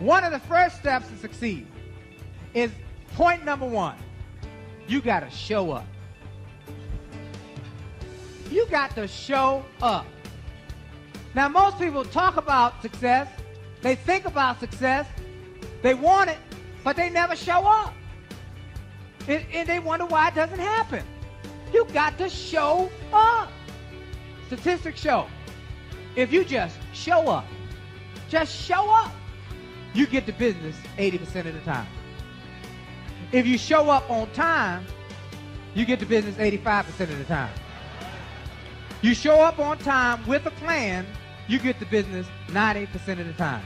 One of the first steps to succeed is point number one. You got to show up. You got to show up. Now, most people talk about success. They think about success. They want it, but they never show up. And they wonder why it doesn't happen. You got to show up. Statistics show, if you just show up, you get the business 80% of the time. If you show up on time, you get the business 85% of the time. You show up on time with a plan, you get the business 90% of the time.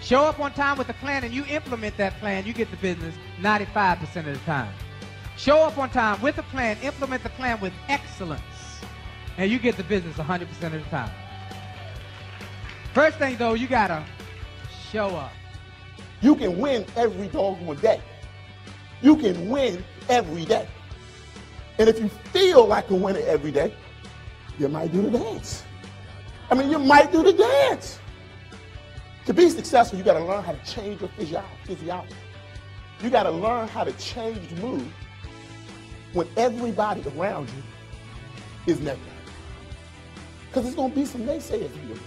Show up on time with a plan and you implement that plan, you get the business 95% of the time. Show up on time with a plan, implement the plan with excellence, and you get the business 100% of the time. First thing though, you gotta show up. You can win every doggone day. You can win every day. And if you feel like a winner every day, you might do the dance. I mean, you might do the dance. To be successful, you got to learn how to change your physiology. You got to learn how to change the mood when everybody around you is negative. Because there's going to be some naysayers here.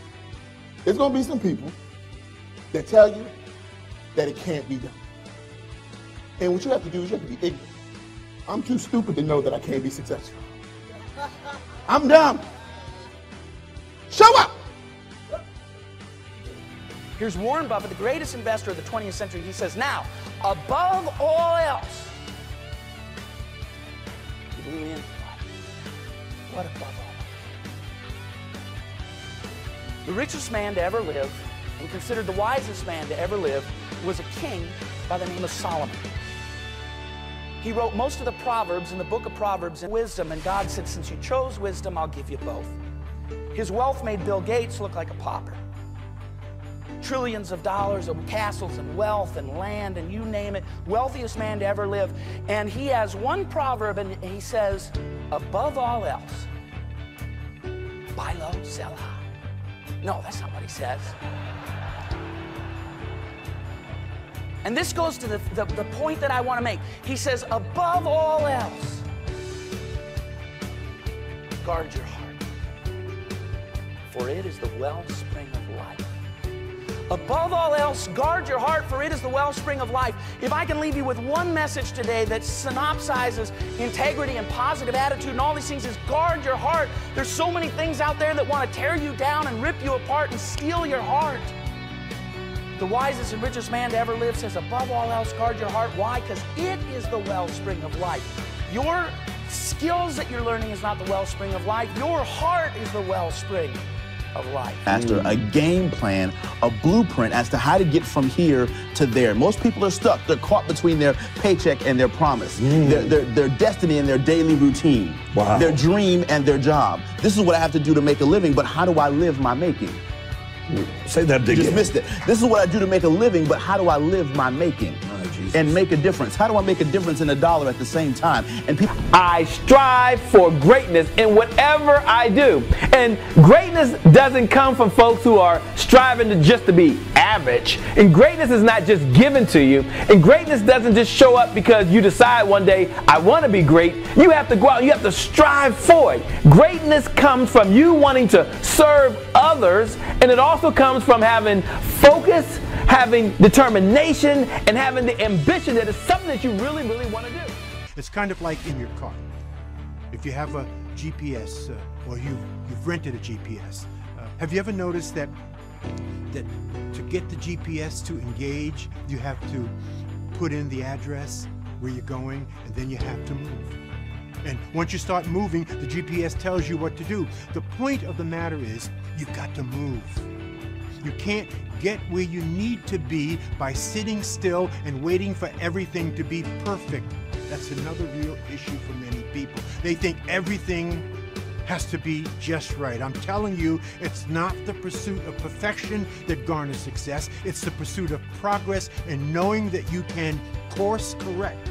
There's going to be some people that tell you that it can't be done. And what you have to do is you have to be ignorant. I'm too stupid to know that I can't be successful. I'm dumb. Show up. Here's Warren Buffett, the greatest investor of the 20th century. He says, now, above all else, lean in. What above all? The richest man to ever live, and considered the wisest man to ever live, was a king by the name of Solomon. He wrote most of the Proverbs in the book of Proverbs and wisdom, and God said, since you chose wisdom, I'll give you both. His wealth made Bill Gates look like a pauper. Trillions of dollars of castles and wealth and land and you name it, wealthiest man to ever live. And he has one proverb and he says, above all else, buy low, sell high. No, that's not what he says. And this goes to the point that I want to make. He says, above all else, guard your heart, for it is the wellspring of life. Above all else, guard your heart, for it is the wellspring of life. If I can leave you with one message today that synopsizes integrity and positive attitude and all these things, is guard your heart. There's so many things out there that want to tear you down and rip you apart and steal your heart. The wisest and richest man to ever live says, above all else, guard your heart. Why? Because it is the wellspring of life. Your skills that you're learning is not the wellspring of life. Your heart is the wellspring of life. Master a game plan, a blueprint as to how to get from here to there. Most people are stuck. They're caught between their paycheck and their promise, their destiny and their daily routine, their dream and their job. This is what I have to do to make a living, but how do I live my making? Say that again. Just missed it. This is what I do to make a living, but how do I live my making? And make a difference? How do I make a difference in a dollar at the same time? And people, I strive for greatness in whatever I do. And greatness doesn't come from folks who are striving just to be average. And greatness is not just given to you. And greatness doesn't just show up because you decide one day, I want to be great. You have to go out and you have to strive for it. Greatness comes from you wanting to serve others, and it also comes from having focus, having determination, and having the ambition that is something that you really, really want to do. It's kind of like in your car. If you have a GPS or you've rented a GPS, have you ever noticed that to get the GPS to engage, you have to put in the address where you're going, and then you have to move. And once you start moving, the GPS tells you what to do. The point of the matter is, you've got to move. You can't get where you need to be by sitting still and waiting for everything to be perfect. That's another real issue for many people. They think everything has to be just right. I'm telling you, it's not the pursuit of perfection that garners success. It's the pursuit of progress and knowing that you can course correct